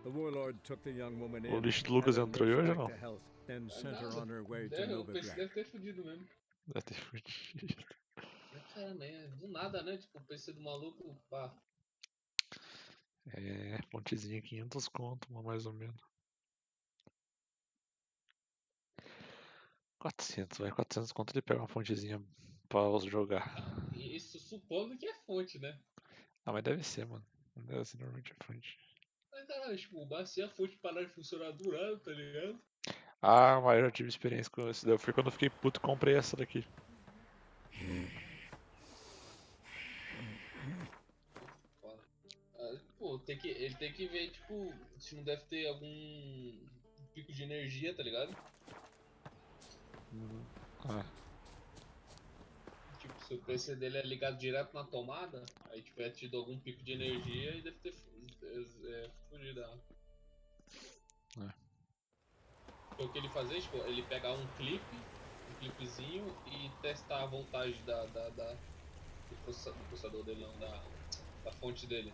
The warlord took the young woman O in, lixo do had Lucas her entrou nursed hoje ou back não? to health, then sent her Nada. on her way to O PC Novigrad. deve ter fudido mesmo. Deve ter fudido. É, né? Do nada, né? Tipo, o PC do maluco, pá. É, pontezinha 500 conto, mais ou menos. 400, vai. 400 conto ele pega uma fontezinha pra jogar. Isso supondo que é fonte, né? Ah, mas deve ser, mano. Não deve ser normalmente a fonte. Mas caralho, tipo, se a fonte parar de funcionar do nada, tá ligado? Ah, mas eu já tive experiência com isso. Daí foi quando eu fiquei puto e comprei essa daqui. Foda. Pô, ele tem que ver, tipo, se não deve ter algum pico de energia, tá ligado? Ah, Tipo, se o PC dele é ligado direto na tomada, aí tiver tido algum pico de energia e deve ter fugido. é. Então o que ele fazia, tipo, ele pegar um clipezinho e testar a voltagem do processador dele, não, da fonte dele.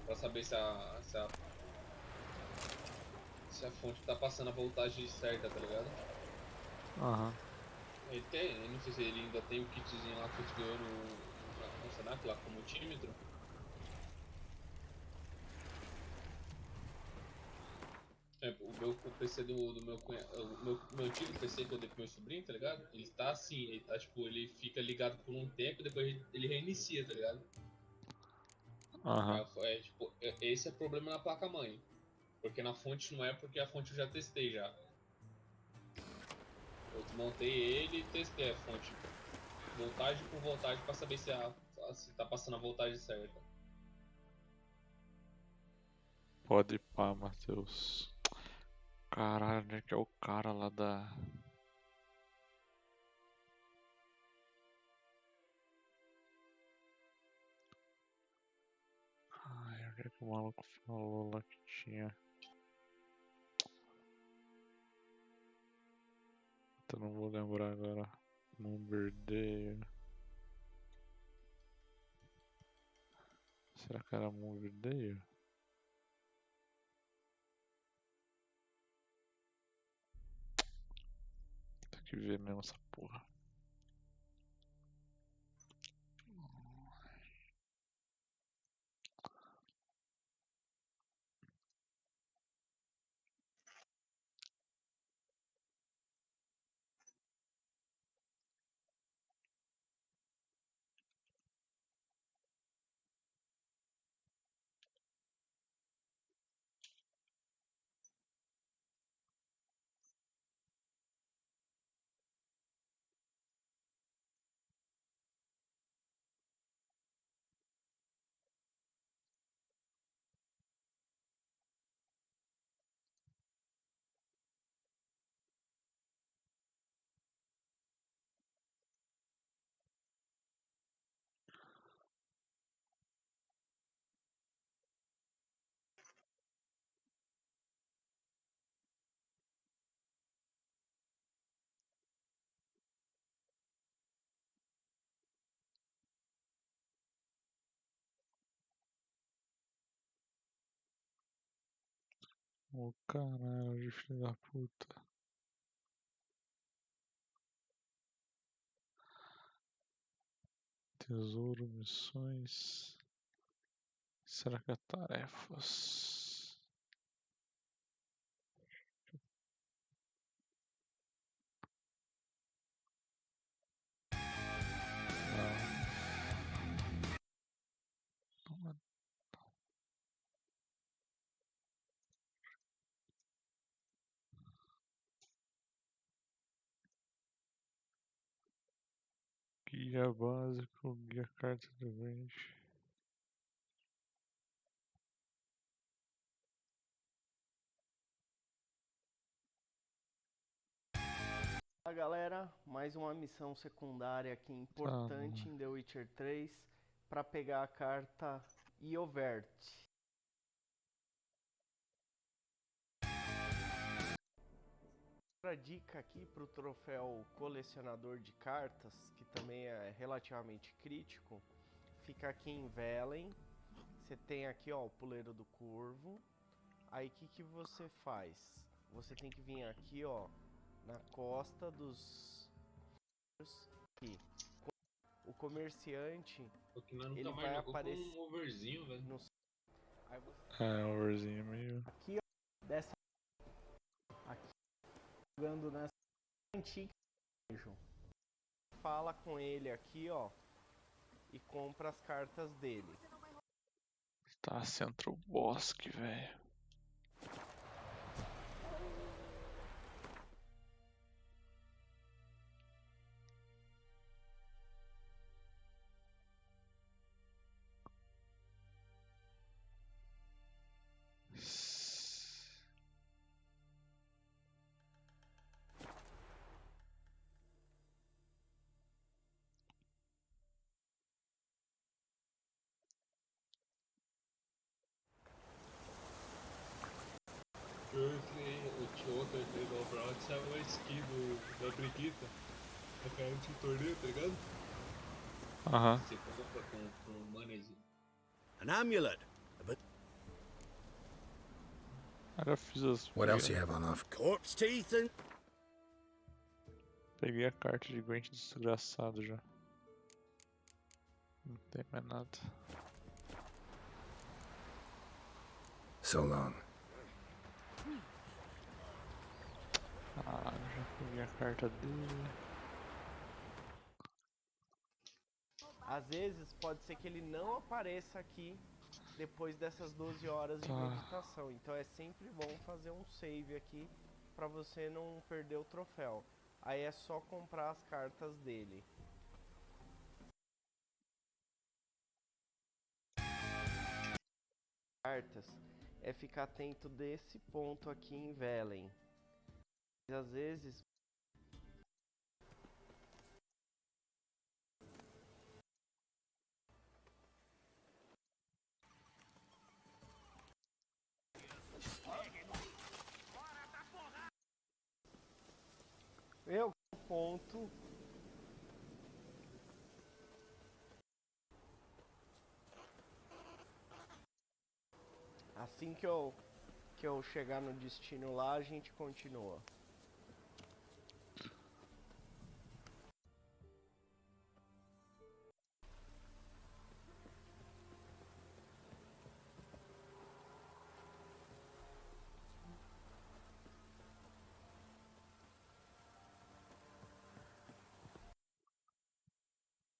Pra saber se a fonte tá passando a voltagem certa, tá ligado? Aham. Ele tem, eu não sei se ele ainda tem o kitzinho lá que a gente ganhou no Senac, lá com o multímetro. É, o PC do meu cunhado, meu antigo PC que eu dei pro meu sobrinho, tá ligado? Ele tá assim, ele tá tipo, ele fica ligado por um tempo e depois ele reinicia, tá ligado? Aham. Tipo, esse é o problema na placa-mãe. Porque na fonte não é, porque a fonte eu já testei já. Eu desmontei ele e testei a fonte. Voltagem por voltagem pra saber se tá passando a voltagem certa. Pode ir pá, Matheus. Caralho, né? Que é o cara lá da. Ai, onde é que o maluco falou lá que tinha? Eu não vou lembrar agora. Momberdale. Será que era Momberdale? Tem que ver mesmo essa porra. Ô caralho, de filho da puta. Tesouro, missões. Será que é tarefas? Não. Guia básico, guia carta de vende. Fala galera, mais uma missão secundária aqui importante em The Witcher 3 para pegar a carta Iovert. Outra dica aqui para o troféu colecionador de cartas, que também é relativamente crítico, fica aqui em Velen. Você tem aqui ó, o Puleiro do Corvo, Aí o que que você faz? Você tem que vir aqui, ó, na costa dos aqui. O comerciante, Porque nós ele nunca mais vai jogou com aparecer um overzinho, velho. no aí você É, o overzinho meio. aqui, ó, dessa aqui jogando nessa antiga dungeon. Fala com ele aqui, ó, e compra as cartas dele. Tá, Centro Bosque, velho. Eu entrei, o Tioto entrei no Overwatch, saiu uma skin da Brigitte. Aquela de torneio, tá ligado? Aham. Você compra com o manezinho. An amulet. But Eu já fiz as. What else you have on offer? corpse teeth and Peguei a carta de Gwent desgraçado já. Não tem mais nada. So long. Ah, já peguei a carta dele. Às vezes pode ser que ele não apareça aqui depois dessas 12 horas de Tá. meditação. Então é sempre bom fazer um save aqui para você não perder o troféu. Aí é só comprar as cartas dele. Cartas é ficar atento desse ponto aqui em Velen. Às vezes eu ponto assim que eu chegar no destino lá, a gente continua.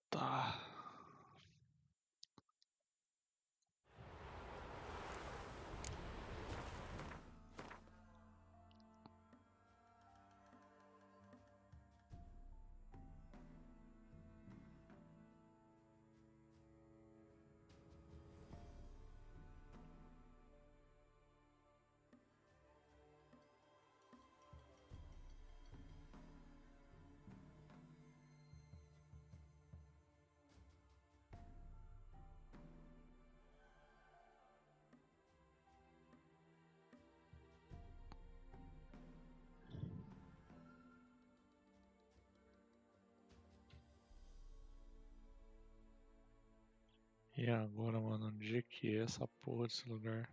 Tá. E agora, mano, onde é que é essa porra desse lugar?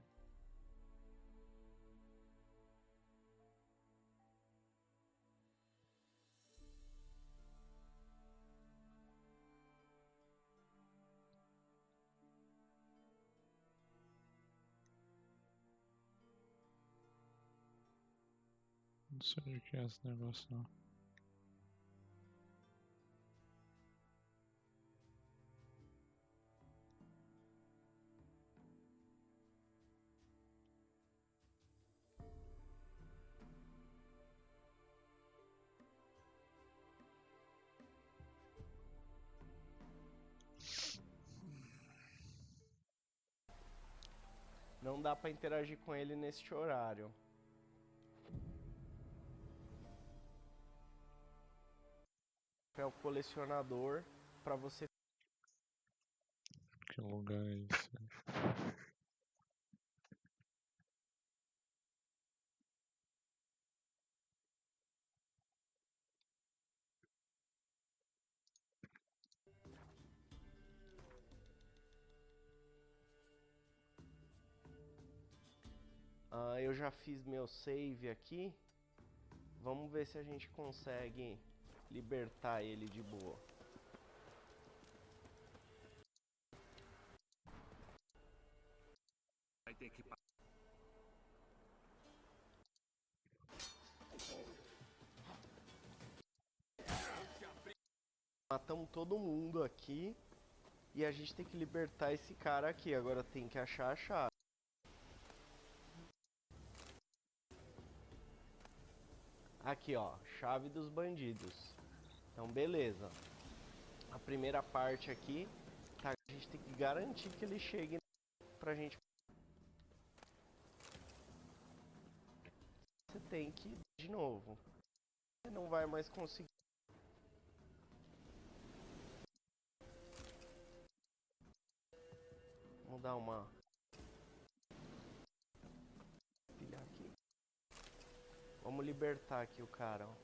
Não sei onde que é esse negócio não. Não dá pra interagir com ele neste horário. É o colecionador pra você. Que lugar é esse? Eu já fiz meu save aqui. Vamos ver se a gente consegue libertar ele de boa. Vai ter que Matamos todo mundo aqui. E a gente tem que libertar esse cara aqui. Agora tem que achar a chave. Aqui, ó. Chave dos bandidos. Então, beleza. A primeira parte aqui. Tá, a gente tem que garantir que ele chegue pra gente. Você tem que ir de novo. Você não vai mais conseguir. Vamos dar uma... pilhar aqui. Vamos libertar aqui o cara, ó.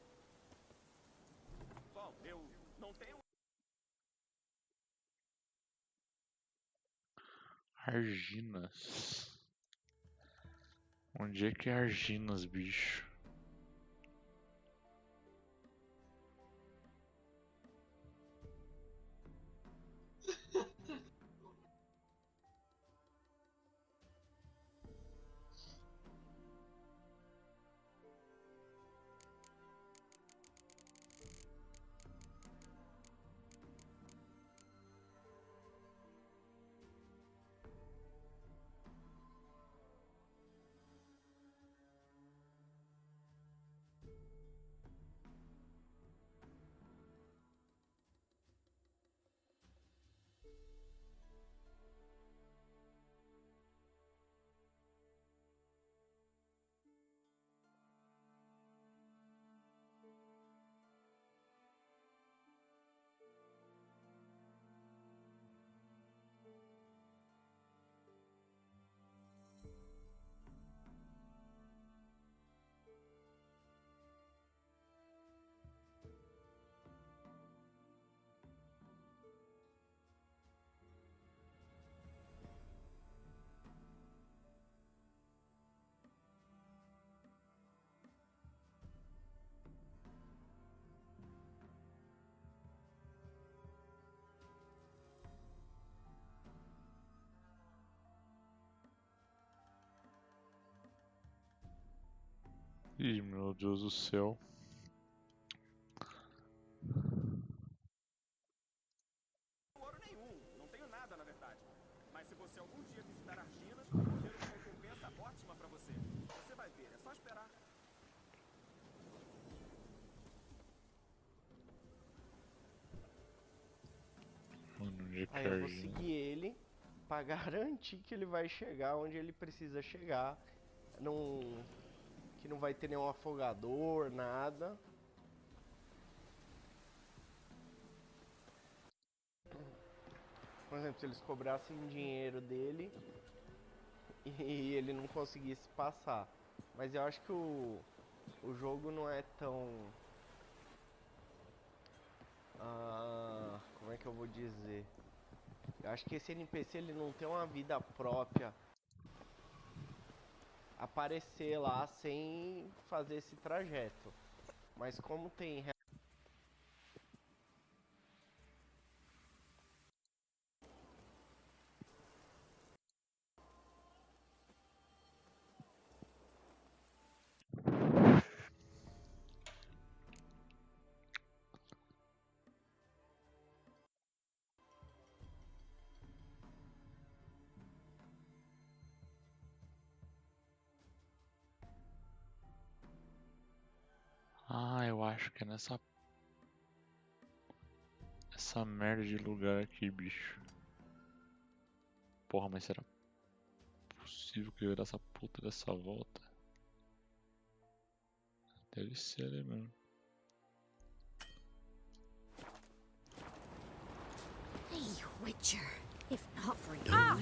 Bom, eu não tenho. Arginas. Onde é que é Arginas, bicho? Ih, meu Deus do céu. Ouro nenhum, não tenho nada na verdade. Mas se você algum dia visitar Arginas, vou ter uma recompensa ótima pra você. Você vai ver, é só esperar. Mano, onde é que Aí é eu vou Arginas? seguir ele pra garantir que ele vai chegar onde ele precisa chegar. Que não vai ter nenhum afogador, nada. Por exemplo, se eles cobrassem dinheiro dele e ele não conseguisse passar. Mas eu acho que o jogo não é tão... como é que eu vou dizer? Eu acho que esse NPC ele não tem uma vida própria. Aparecer lá sem fazer esse trajeto. Mas como tem... Ah, eu acho que é nessa... essa merda de lugar aqui, bicho. Porra, mas será possível que eu ia dar essa puta dessa volta? Deve ser, né, mano? Hey, Witcher. If not for you. Ah!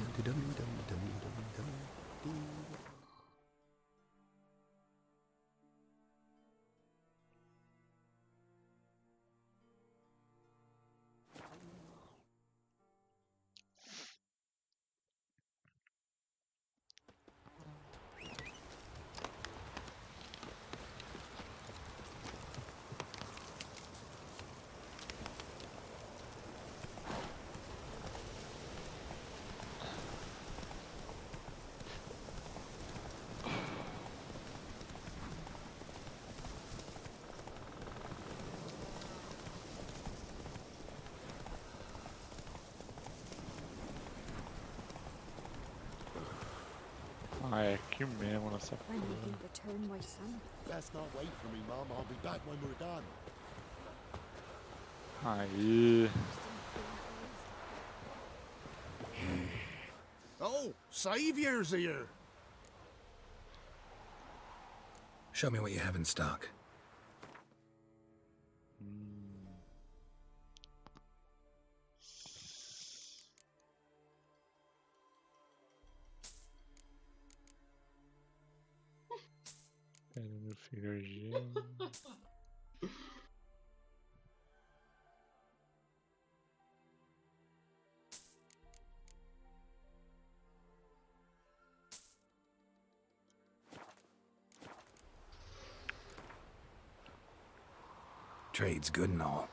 aqui mesmo nessa When will porra. you return, my son? Best not wait for me, Mum. I'll be back when we're done. Aí. Oh, Saviour's here! Show me what you have in stock. Meu filhozinho. Trade's good and all.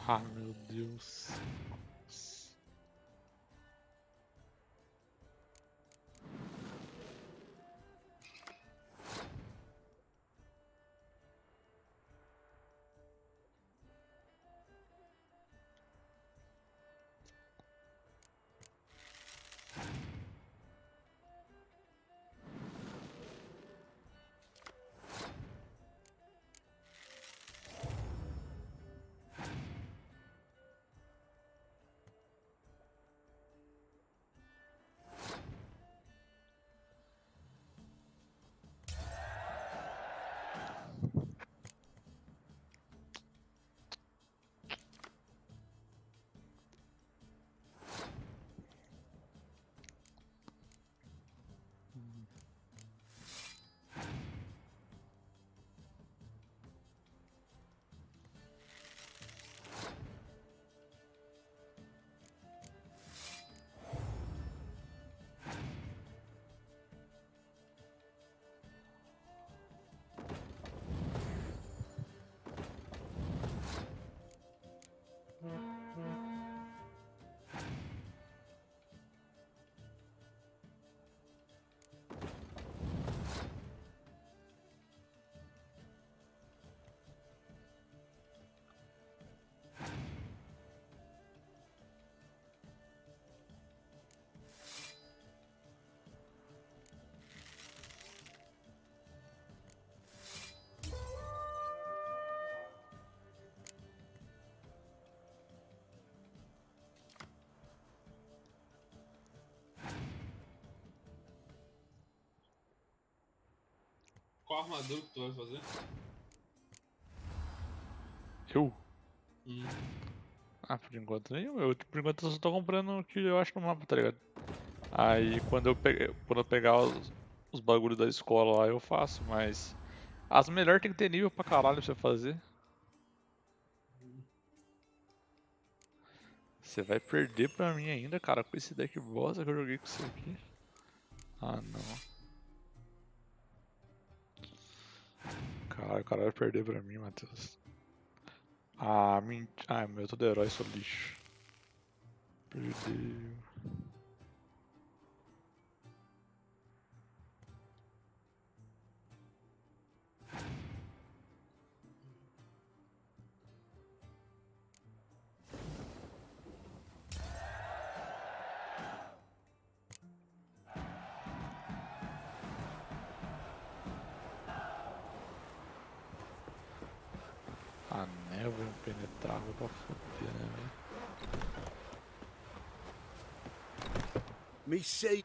Ah, meu Deus. Qual armadura que tu vai fazer? Eu? Hum. Ah, por enquanto nenhum. Por enquanto eu só tô comprando o que eu acho no mapa, tá ligado? Aí quando eu pegar os bagulhos da escola lá eu faço, mas as melhores tem que ter nível pra caralho pra você fazer. Você vai perder pra mim ainda, cara, com esse deck bosta que eu joguei com você aqui. Ah, não. Cara, o cara vai perder pra mim, Matheus. Ah, meu, todo herói sou lixo. Perdeu. A névoa impenetrável pra foder, né, velho? Me see.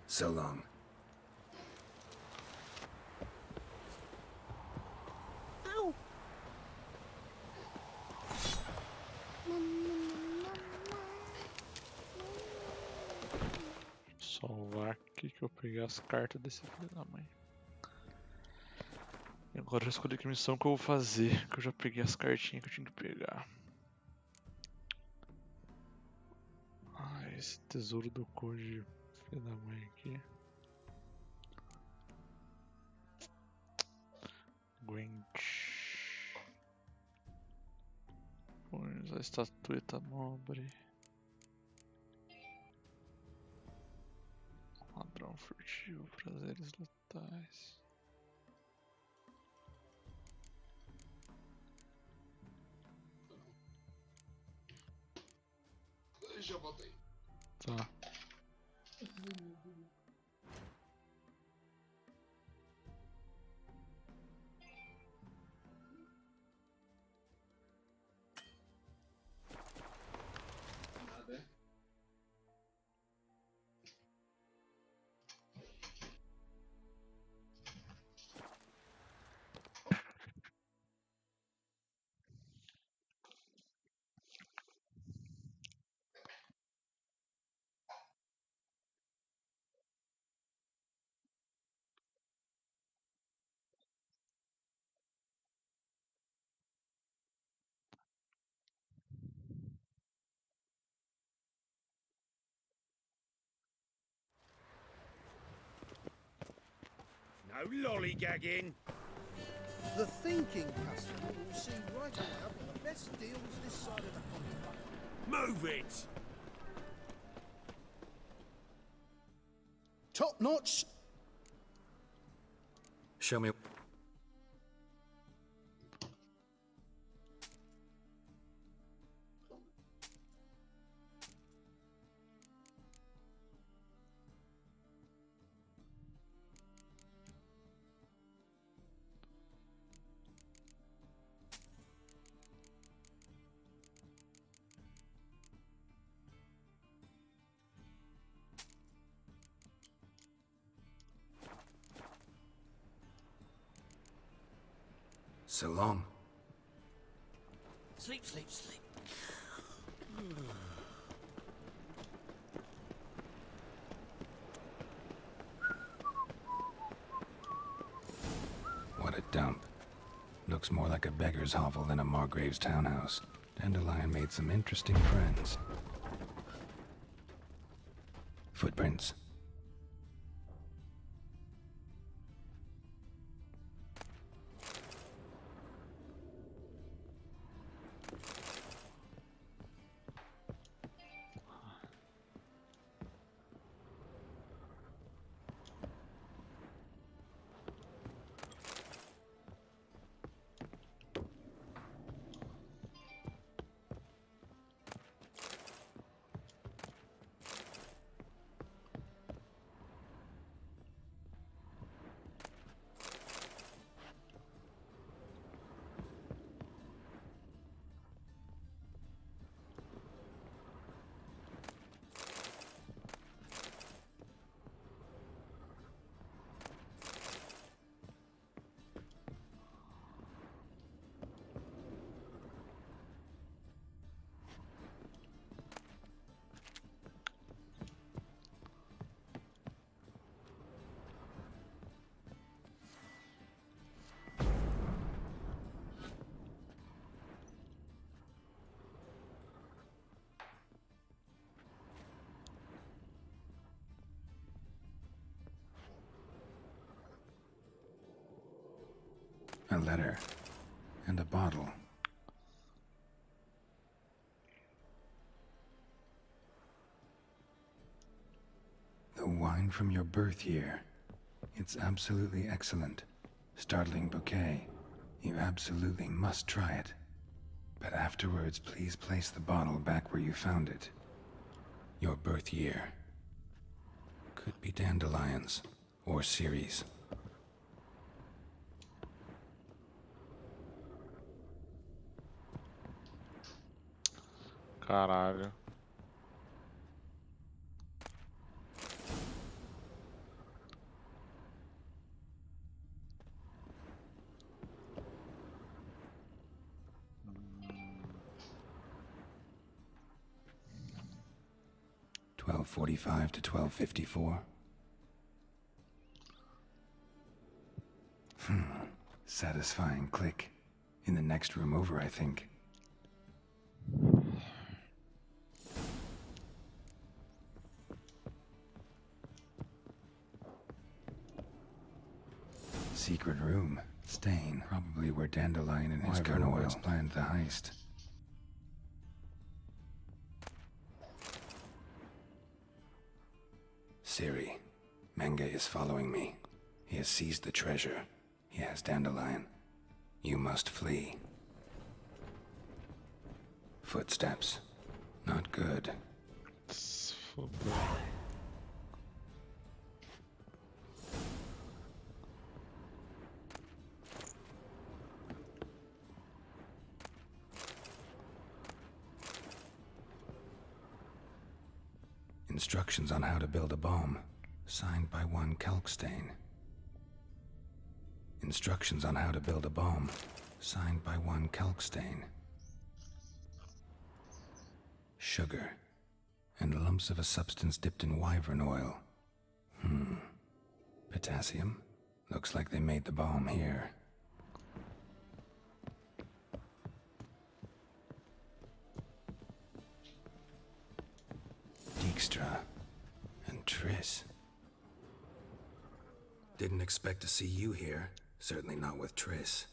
So long. Ow! Salvar aqui que eu peguei as cartas desse filho da mãe. E agora eu escolhi que missão que eu vou fazer, que eu já peguei as cartinhas que eu tinha que pegar. Ah, esse tesouro do Koji, filho da mãe aqui. Gwent. Põe a estatueta nobre. Ladrão furtivo, prazeres letais. Já botei. Tá. Nada, é? No lollygagging. The thinking customer will see right now for the best deals this side of the pond. Move it! Top notch. Show me. So long. Sleep, sleep, sleep. What a dump. Looks more like a beggar's hovel than a Margrave's townhouse. Dandelion made some interesting friends. Footprints. letter. And a bottle. The wine from your birth year. It's absolutely excellent. Startling bouquet. You absolutely must try it. But afterwards, please place the bottle back where you found it. Your birth year. Could be dandelions. Or Ceres. Caralho. $12:45 to 12:54. Satisfying click. In the next room over, I think. Secret room. Stain. Probably where Dandelion and his Colonels planned the heist. Ciri. Menge is following me. He has seized the treasure. He has Dandelion. You must flee. Footsteps. Not good. Instructions on how to build a bomb. Signed by one Kalkstein. Instructions on how to build a bomb. Signed by one Kalkstein. Sugar. And lumps of a substance dipped in wyvern oil. Potassium? Looks like they made the bomb here. Dijkstra. And Triss. Didn't expect to see you here. Certainly not with Triss.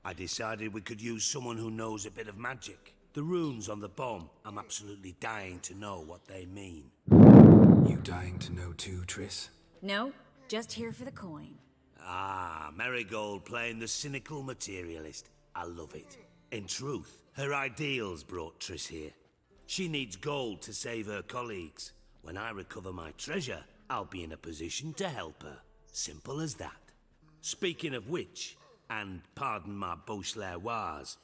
I decided we could use someone who knows a bit of magic. The runes on the bomb, I'm absolutely dying to know what they mean. You dying to know too, Triss? No, just here for the coin. Ah, Marigold playing the cynical materialist. I love it. In truth, her ideals brought Triss here. She needs gold to save her colleagues. When I recover my treasure, I'll be in a position to help her. Simple as that. Speaking of which, and pardon my Beauclervois,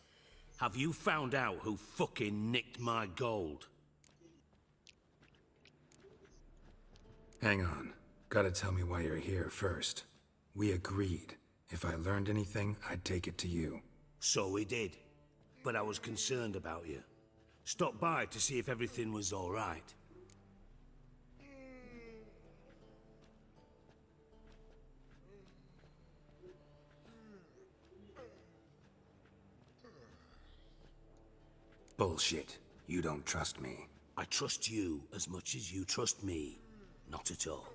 have you found out who fucking nicked my gold? Hang on. Gotta tell me why you're here first. We agreed. If I learned anything, I'd take it to you. So we did. But I was concerned about you. Stopped by to see if everything was all right. Bullshit. You don't trust me. I trust you as much as you trust me. Not at all.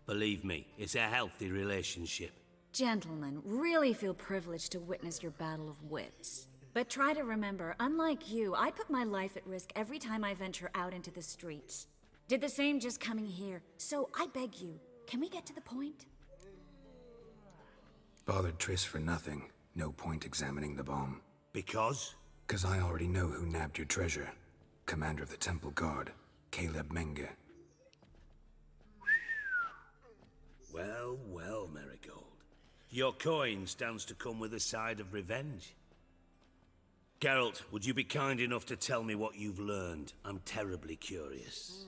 Believe me, it's a healthy relationship. Gentlemen, really feel privileged to witness your battle of wits. But try to remember, unlike you, I put my life at risk every time I venture out into the streets. Did the same just coming here. So I beg you, can we get to the point? Bothered Triss for nothing. No point examining the bomb. Because? 'Cause I already know who nabbed your treasure. Commander of the Temple Guard, Caleb Menge. Well, well, Marigold. Your coin stands to come with a side of revenge. Geralt, would you be kind enough to tell me what you've learned? I'm terribly curious.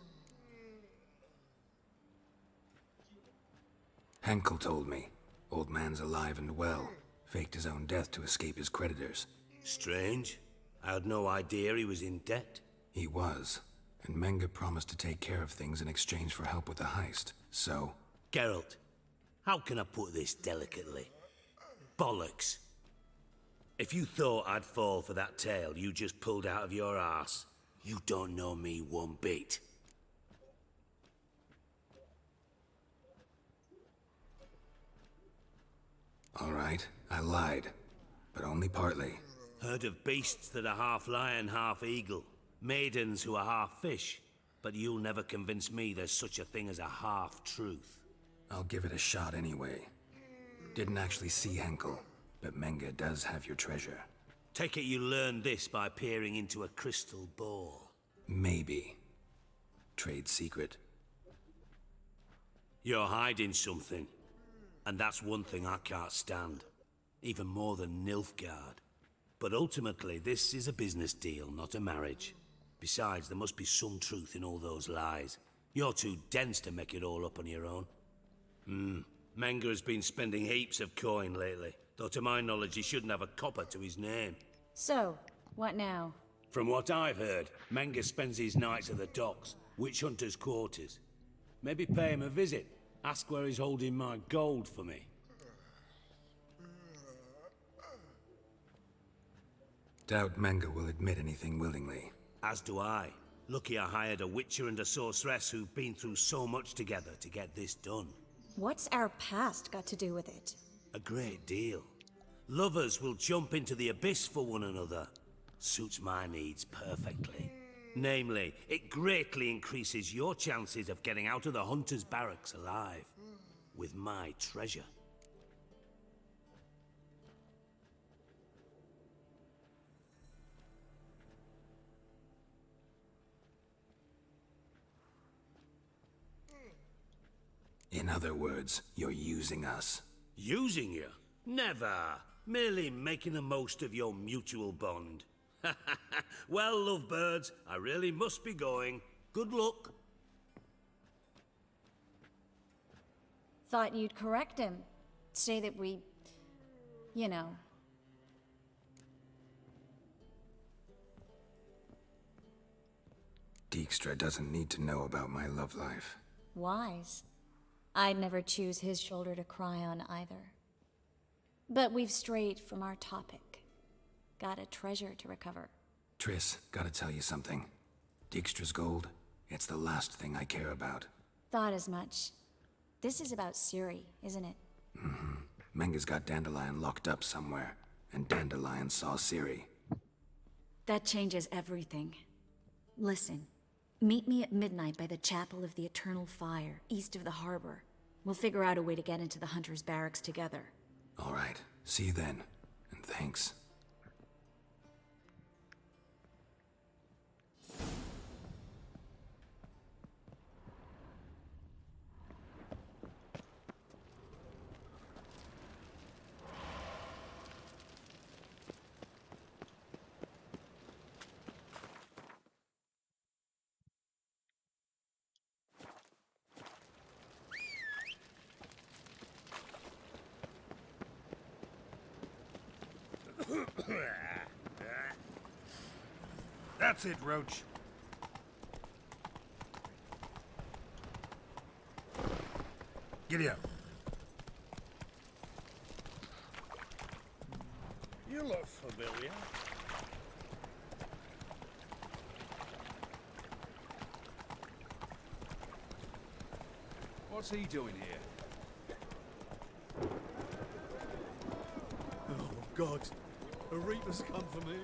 Henkel told me. Old man's alive and well. Faked his own death to escape his creditors. Strange. I had no idea he was in debt. He was. And Menge promised to take care of things in exchange for help with the heist. So... Geralt, how can I put this delicately? Bollocks. If you thought I'd fall for that tale you just pulled out of your arse, you don't know me one bit. All right, I lied. but only partly. Heard of beasts that are half lion, half eagle. Maidens who are half fish. But you'll never convince me there's such a thing as a half-truth. I'll give it a shot anyway. Didn't actually see Henkel, but Menge does have your treasure. Take it you learned this by peering into a crystal ball. Maybe. Trade secret. You're hiding something. And that's one thing I can't stand. Even more than Nilfgaard. But ultimately, this is a business deal, not a marriage. Besides, there must be some truth in all those lies. You're too dense to make it all up on your own. Menge has been spending heaps of coin lately. Though to my knowledge, he shouldn't have a copper to his name. So, what now? From what I've heard, Menge spends his nights at the docks, witch hunters' quarters. Maybe pay him a visit. Ask where he's holding my gold for me. Doubt Menge will admit anything willingly. As do I. Lucky I hired a witcher and a sorceress who've been through so much together to get this done. What's our past got to do with it? A great deal. Lovers will jump into the abyss for one another. Suits my needs perfectly. Namely, it greatly increases your chances of getting out of the hunter's barracks alive. With my treasure. In other words, you're using us. Using you? Never. Merely making the most of your mutual bond. Well, lovebirds, I really must be going. Good luck. Thought you'd correct him. Say that we... you know. Dijkstra doesn't need to know about my love life. Wise. I'd never choose his shoulder to cry on either. But we've strayed from our topic. Got a treasure to recover. Triss, gotta tell you something. Dijkstra's gold, it's the last thing I care about. Thought as much. This is about Ciri, isn't it? Menge's got Dandelion locked up somewhere, and Dandelion saw Ciri. That changes everything. Listen, meet me at midnight by the Chapel of the Eternal Fire, east of the harbor. We'll figure out a way to get into the Hunter's barracks together. All right, see you then, and thanks. That's it, Roach. Giddy up. You look familiar. What's he doing here? Oh, God. A Reaper's come for me.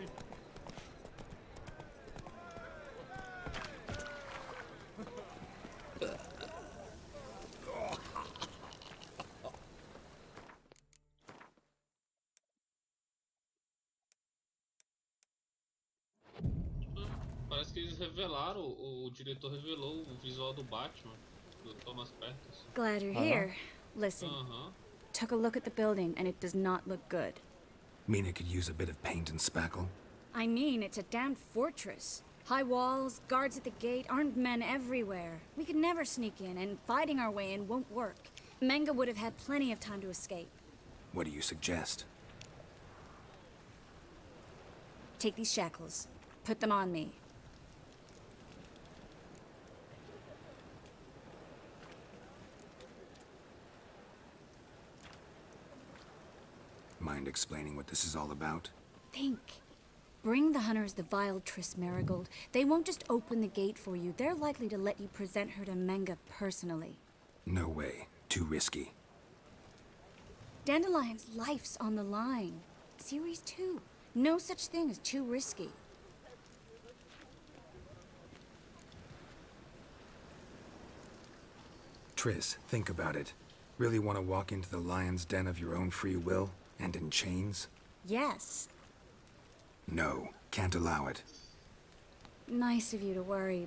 Parece que eles revelaram, o diretor revelou o visual do Batman, do Thomas Perkins. Glad you're here. Listen, took a look at the building and it does not look good. Mean it could use a bit of paint and spackle? I mean, it's a damn fortress. High walls, guards at the gate, armed men everywhere. We could never sneak in, and fighting our way in won't work. Menge would have had plenty of time to escape. What do you suggest? Take these shackles. Put them on me. Mind explaining what this is all about? Think. Bring the hunters the vile Triss Merigold. They won't just open the gate for you. They're likely to let you present her to Menge personally. No way. Too risky. Dandelion's life's on the line. Series 2. No such thing as too risky. Triss, think about it. Really want to walk into the lion's den of your own free will, and in chains? Yes. No, can't allow it. Nice of you to worry,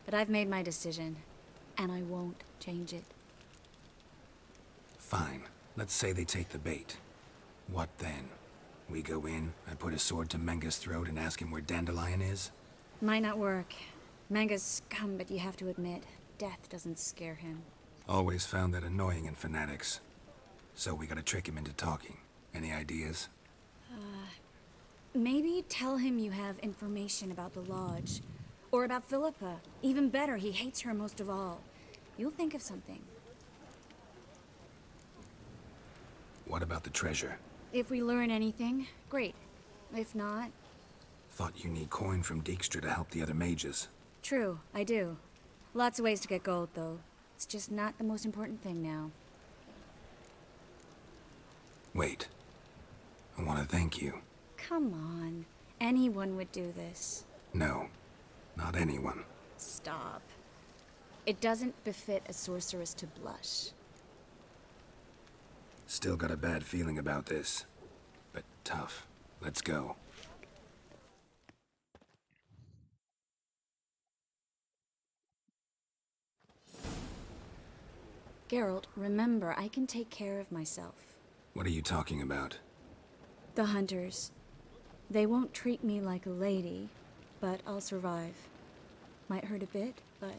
but I've made my decision, and I won't change it. Fine. Let's say they take the bait. What then? We go in, I put a sword to Menga's throat and ask him where Dandelion is? Might not work. Manga's scum, but you have to admit, death doesn't scare him. Always found that annoying in fanatics. So we gotta trick him into talking. Any ideas? Maybe tell him you have information about the Lodge. Or about Philippa. Even better, he hates her most of all. You'll think of something. What about the treasure? If we learn anything, great. If not, Thought you need coin from Dijkstra to help the other mages. true, I do. Lots of ways to get gold, though. It's just not the most important thing now. Wait. I want to thank you. Come on. Anyone would do this. No, not anyone. Stop. It doesn't befit a sorceress to blush. Still got a bad feeling about this. But tough. Let's go. Geralt, remember, I can take care of myself. What are you talking about? The hunters. They won't treat me like a lady, but I'll survive. Might hurt a bit, but...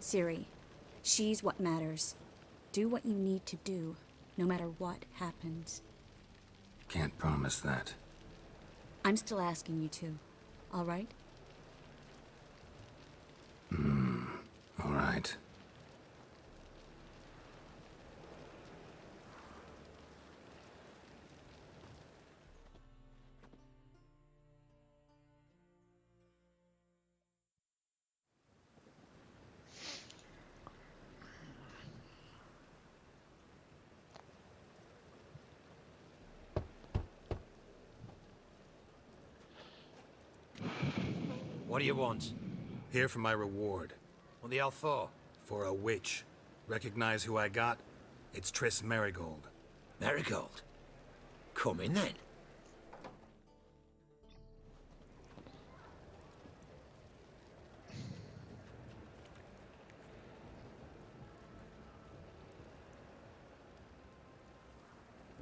Ciri, she's what matters. Do what you need to do, no matter what happens. Can't promise that. I'm still asking you to, all right? All right. What do you want? Here for my reward. What the hell for? For a witch. Recognize who I got? It's Triss Merigold. Marigold. Come in then.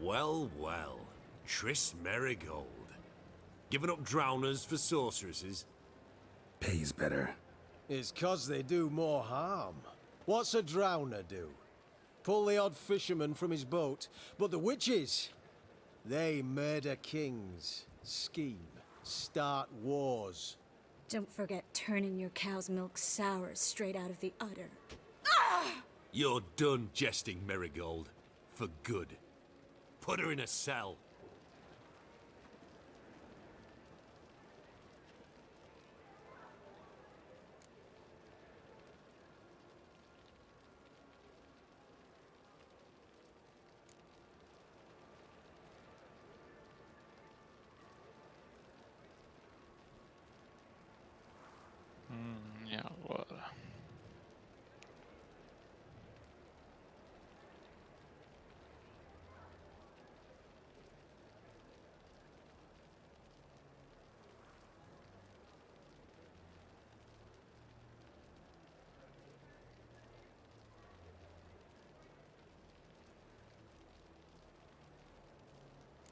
Well, well. Triss Merigold. Giving up drowners for sorceresses? Pays better. It's 'cause they do more harm. What's a drowner do? Pull the odd fisherman from his boat. But the witches, they murder kings, scheme, start wars. Don't forget turning your cow's milk sour straight out of the udder. You're done jesting, Merigold. For good. Put her in a cell. E agora?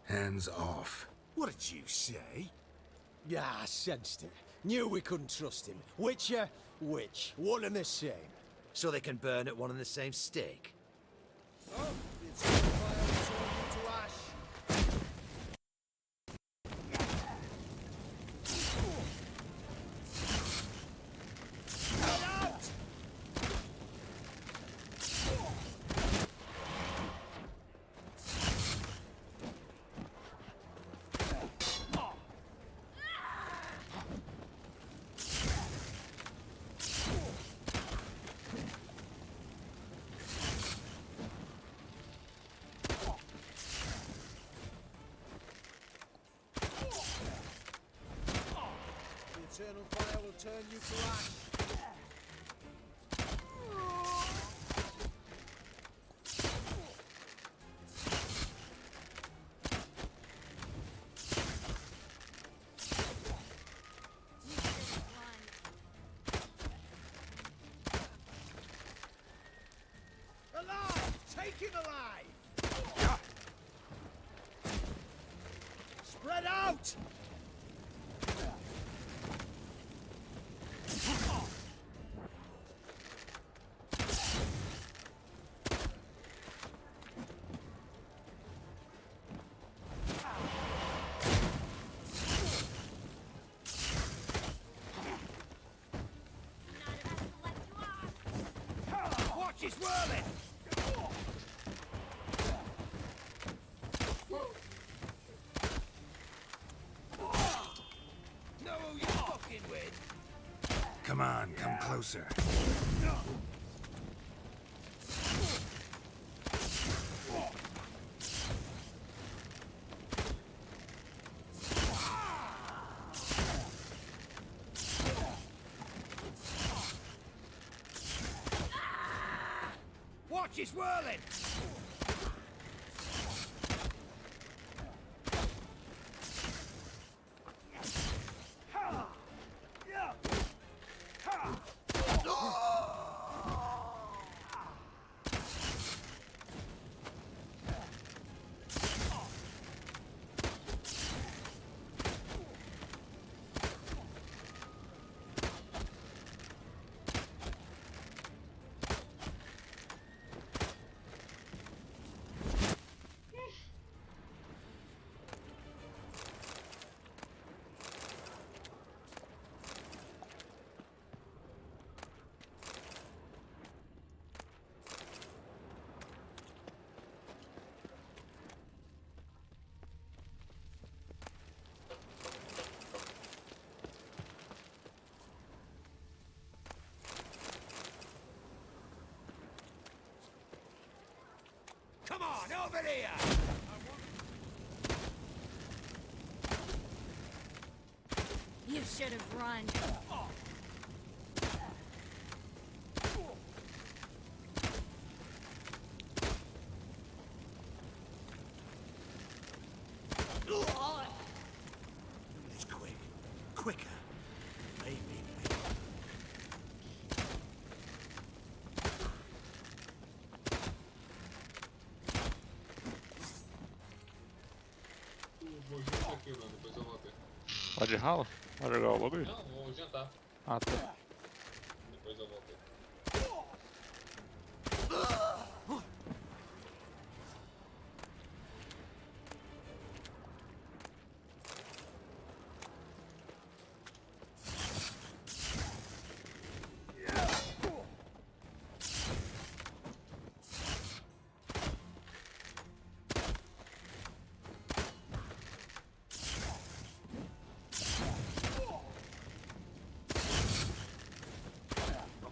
Hands off. What did you say? Yeah, I sensed it. Knew we couldn't trust him. Witcher, witch, one and the same. So they can burn at one and the same stake? Oh, it's fire turned into ash. turn you to ash. Alive! Take him alive! Spread out! Watch his whirling! Know who you're fucking with? Come on, come closer. Watch his whirling! Come on, over here! You should have run. It's quick. Quicker. Maybe. Vou jantar aqui, mano. Depois eu volto. Pode rala? Vai jogar o bagulho? Não, vou jantar. Ah, tá. Depois eu volto.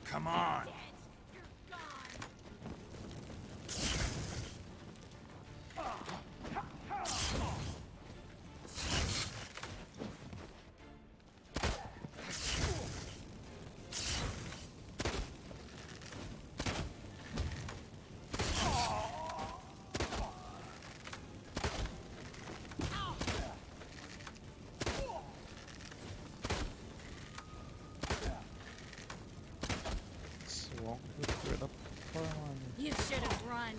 Come on. Swamp right up front. You should have run.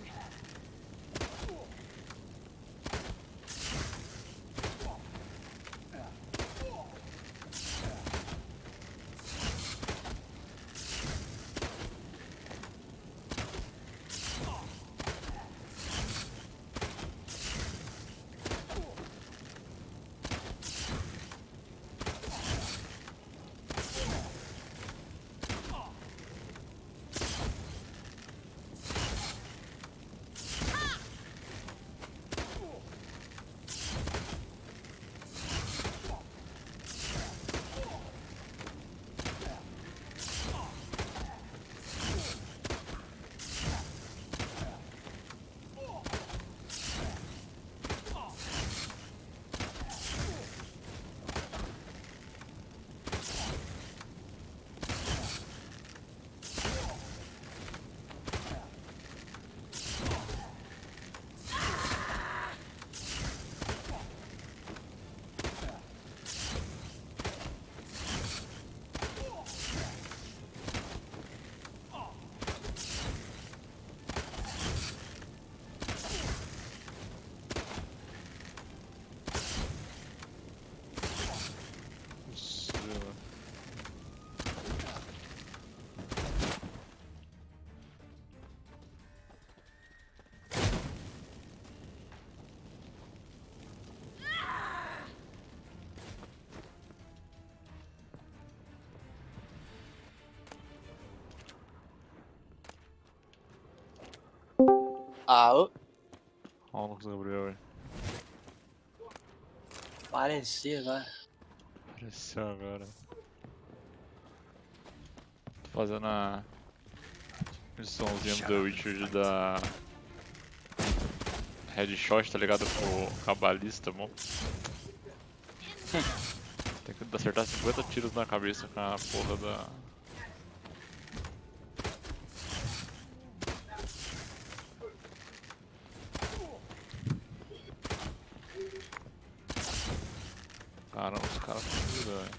Ah, Olha o Lucas Gabriel aí. parecia agora. Apareceu agora. Tô fazendo a missãozinha do The Witcher da Headshot, tá ligado? Com o cabalista, mano. Tem que acertar 50 tiros na cabeça com a porra da... Caramba, os caras estão virando.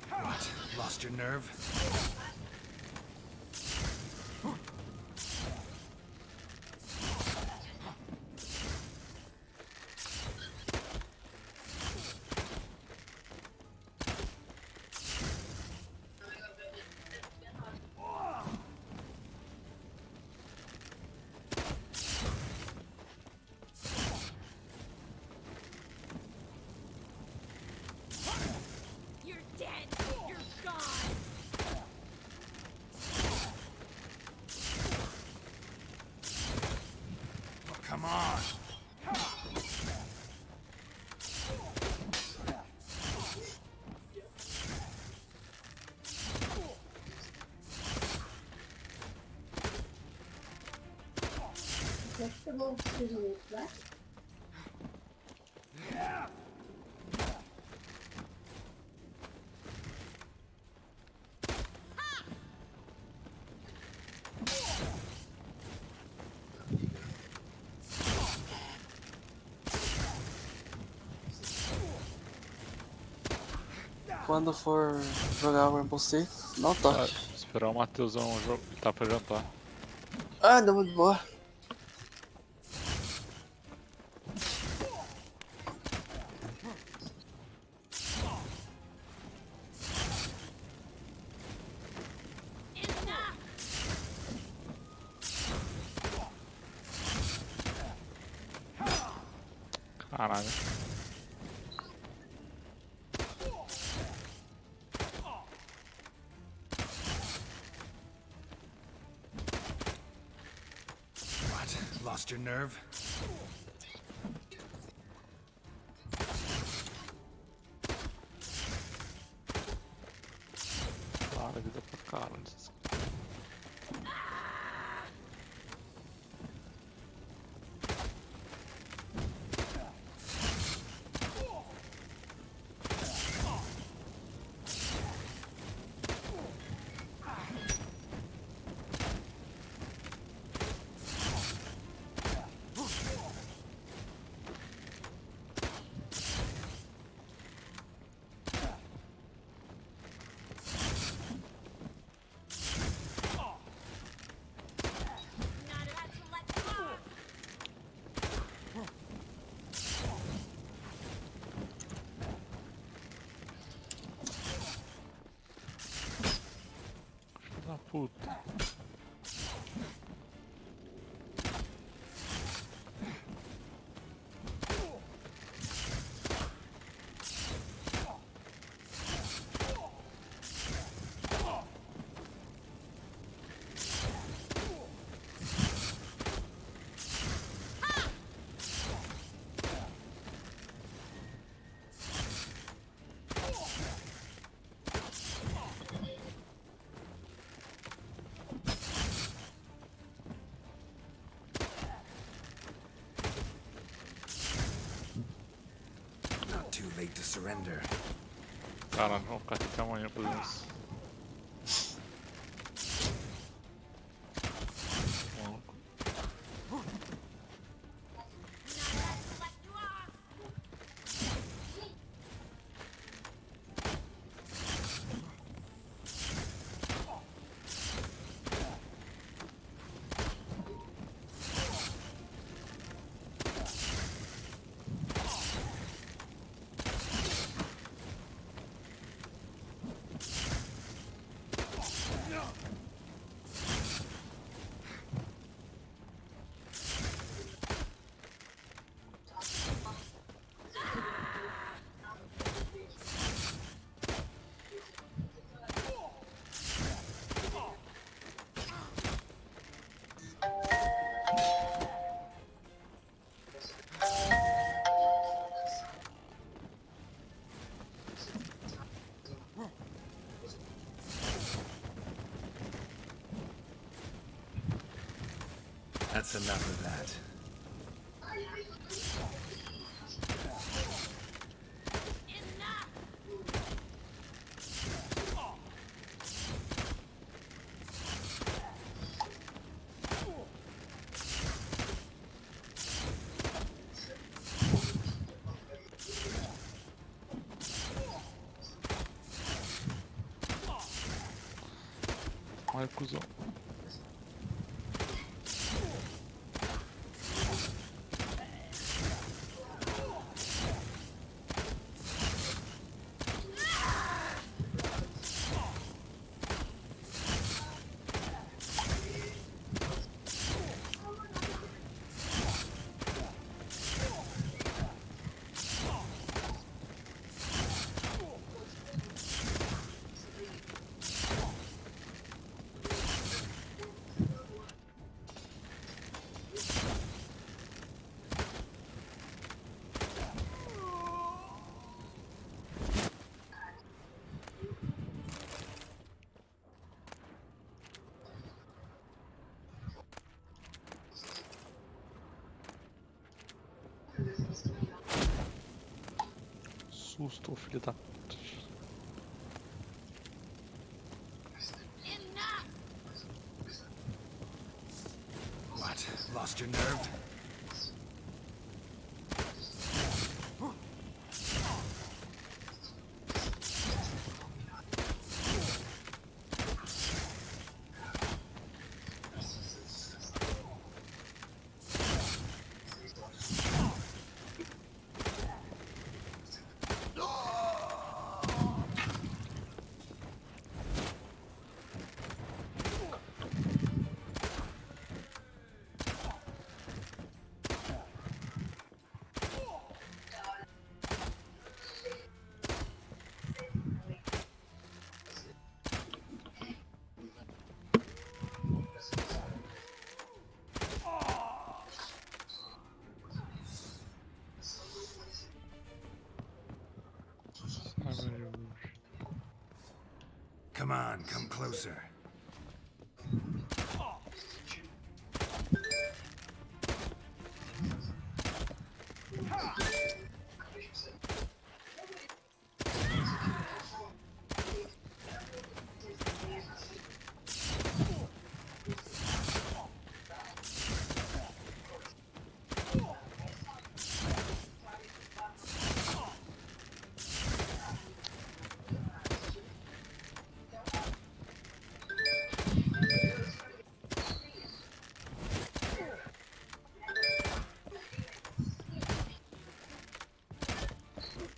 What? Lost your nerve? You're dead. You're gone. Oh, come on! Quando for jogar o Rainbow Six, não toque. Esperar o Matheusão tá pra jantar. Ah, deu muito boa. Caralho. What? Lost your nerve? Cara, vida pra caralho. Filho da puta. Not too late to surrender. Caralho, vamos ficar aqui até amanhã fazendo isso. Maluco. That's enough of that. Olha, cuzão. Susto, filho da puta. What? Lost your nerve? Come on, come closer.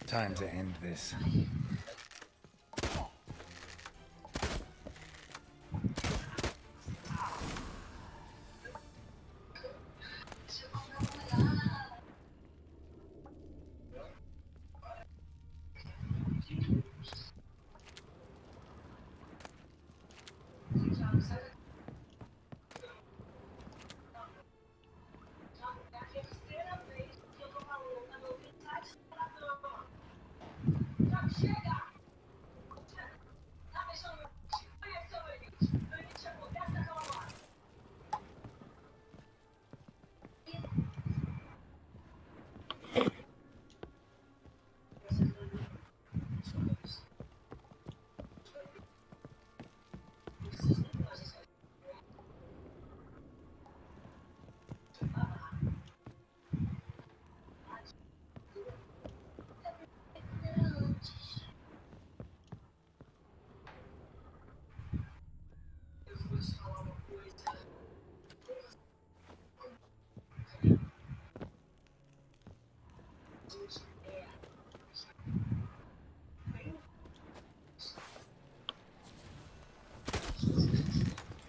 Time to end this.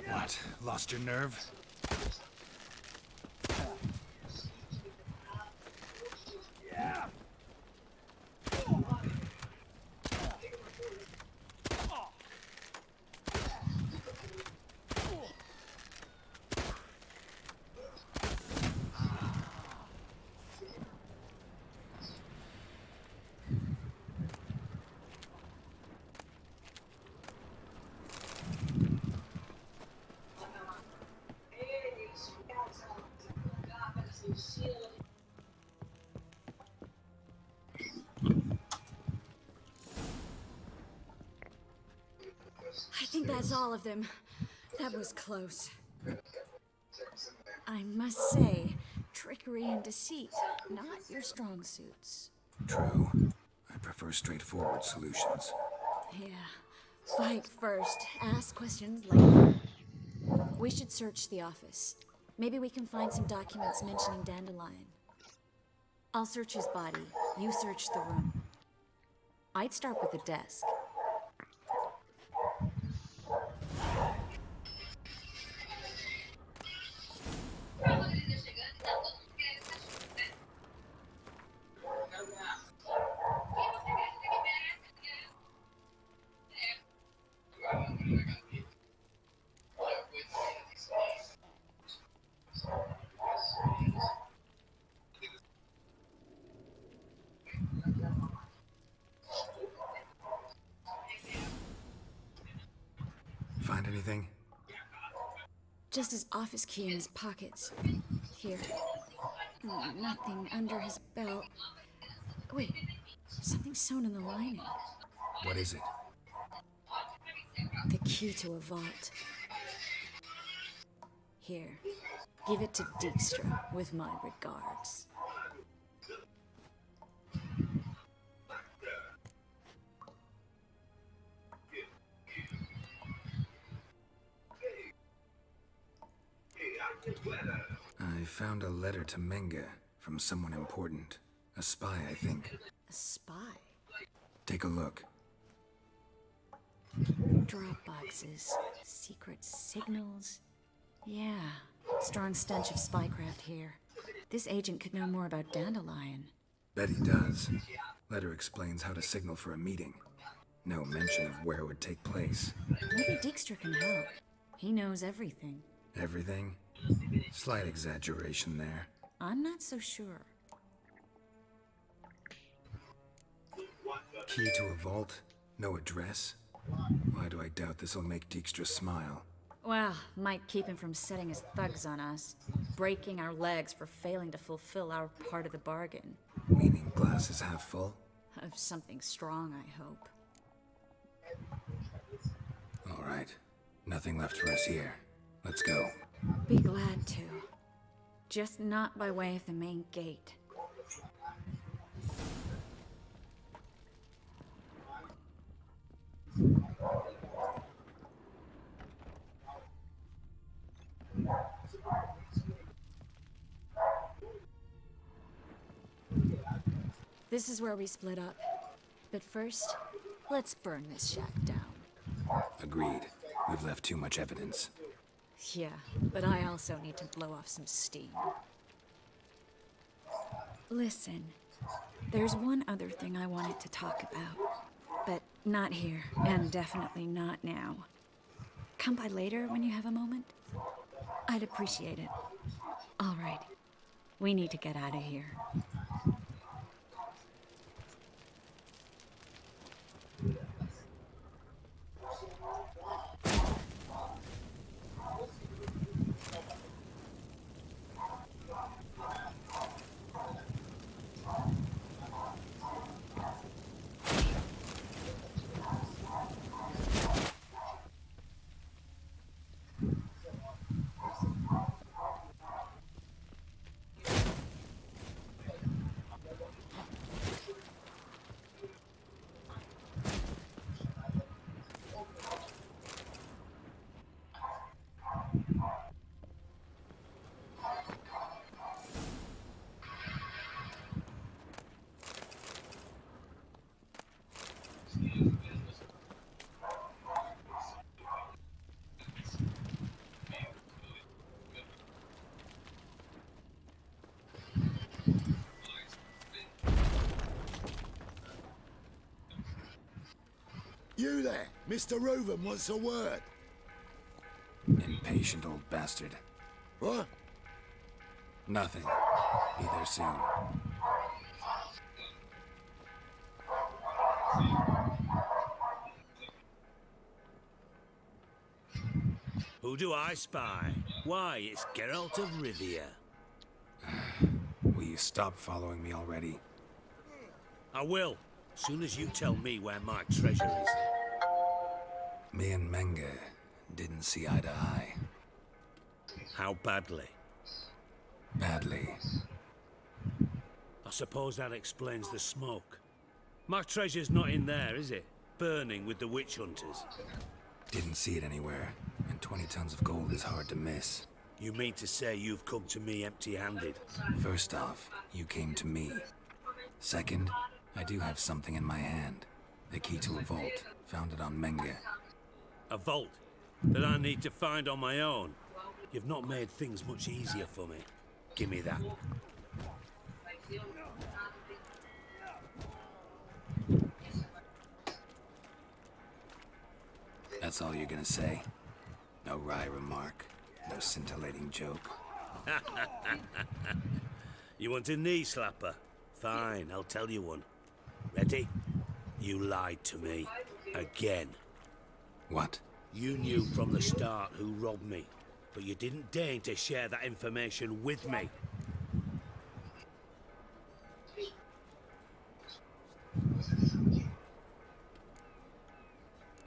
What? Lost your nerve? That's all of them. That was close. I must say, trickery and deceit, not your strong suits. True. I prefer straightforward solutions. Yeah. Fight first, ask questions later. We should search the office. Maybe we can find some documents mentioning Dandelion. I'll search his body. You search the room. I'd start with the desk. Find anything? Just his office key in his pockets. Here. Nothing under his belt. Wait, something sewn in the lining. What is it? The key to a vault. Here, give it to Dijkstra with my regards. I found a letter to Menge from someone important. A spy, I think. A spy? Take a look. Drop boxes, secret signals. Yeah, strong stench of spycraft here. This agent could know more about Dandelion. Bet he does. Letter explains how to signal for a meeting. No mention of where it would take place. Maybe Dijkstra can help. He knows everything. Everything? Slight exaggeration there. I'm not so sure. Key to a vault? No address? Why do I doubt this'll make Dijkstra smile? Well, might keep him from setting his thugs on us. Breaking our legs for failing to fulfill our part of the bargain. Meaning glass is half full? Of something strong, I hope. All right. Nothing left for us here. Let's go. Be glad to. Just not by way of the main gate. This is where we split up. But first, let's burn this shack down. Agreed. We've left too much evidence. Yeah, but I also need to blow off some steam. Listen, there's one other thing I wanted to talk about. But not here, and definitely not now. Come by later when you have a moment? I'd appreciate it. All right. We need to get out of here. You there, Mr. Reuven wants a word. Impatient old bastard. What? Nothing. Be there soon. Who do I spy? Why, it's Geralt of Rivia. Will you stop following me already? I will, soon as you tell me where my treasure is. Me and Menge didn't see eye to eye. How badly? Badly. I suppose that explains the smoke. My treasure's not in there, is it? Burning with the witch hunters. Didn't see it anywhere, and 20 tons of gold is hard to miss. You mean to say you've come to me empty-handed? First off, you came to me. Second, I do have something in my hand. The key to a vault, found it on Menge. A vault that I need to find on my own? You've not made things much easier for me. Give me that. That's all you're gonna say? No wry remark, no scintillating joke. You want a knee slapper? Fine, I'll tell you one. Ready? You lied to me. Again. What? You knew from the start who robbed me, but you didn't deign to share that information with me.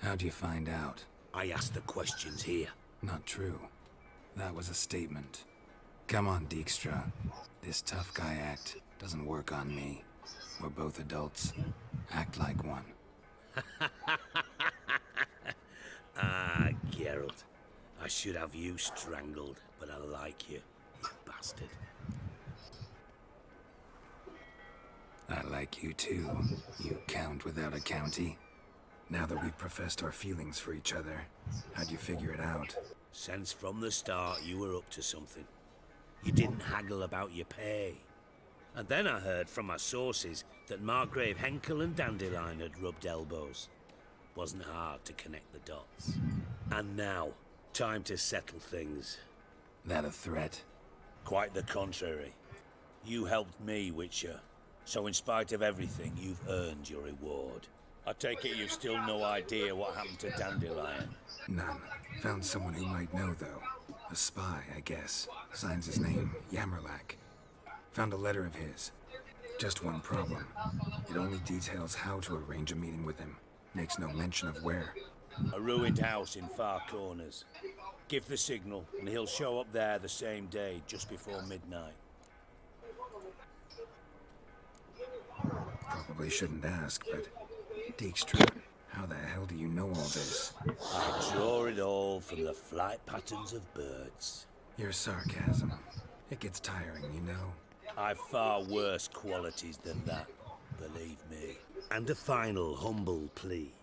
How'd you find out? I asked the questions here. Not true. That was a statement. Come on, Dijkstra. This tough guy act doesn't work on me. We're both adults. Act like one. Ah, Geralt. I should have you strangled, but I like you, you bastard. I like you too, you count without a county. Now that we've professed our feelings for each other, how'd you figure it out? Since from the start you were up to something. You didn't haggle about your pay. And then I heard from my sources that Margrave Henkel and Dandelion had rubbed elbows. Wasn't hard to connect the dots. And now, time to settle things. That a threat? Quite the contrary. You helped me, Witcher. So in spite of everything, you've earned your reward. I take it you've still no idea what happened to Dandelion? None. Found someone who might know, though. A spy, I guess. Signs his name, Yamerlak. Found a letter of his. Just one problem. It only details how to arrange a meeting with him. Makes no mention of where. A ruined house in Far Corners. Give the signal, and he'll show up there the same day, just before midnight. Probably shouldn't ask, but... Dijkstra, how the hell do you know all this? I draw it all from the flight patterns of birds. Your sarcasm. It gets tiring, you know. I've far worse qualities than that, believe me. And a final humble plea.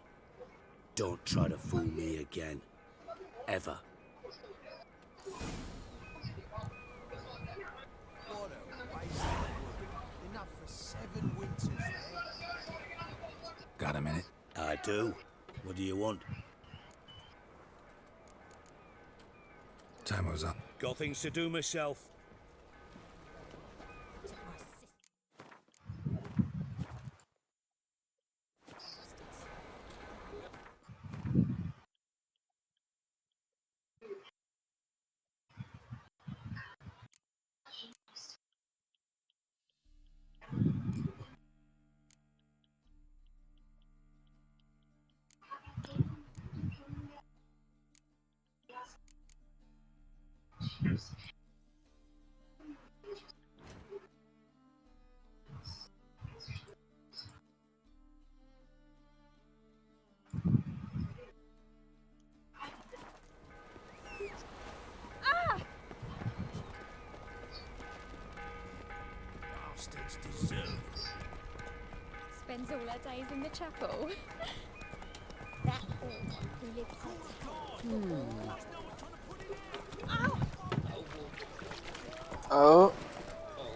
Don't try to fool me again. Ever. What a waste of wood. Enough for 7 winters, eh? Got a minute? I do. What do you want? Timer's up. Got things to do myself. Bastards deserve. Spends all our days in the chapel. That orc who lives Oh,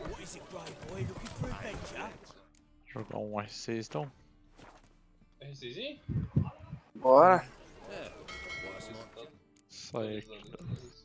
What is it, brave boy? Looking for adventure? Jogar um R6 então. RCzinho? bora. É. Sai aqui.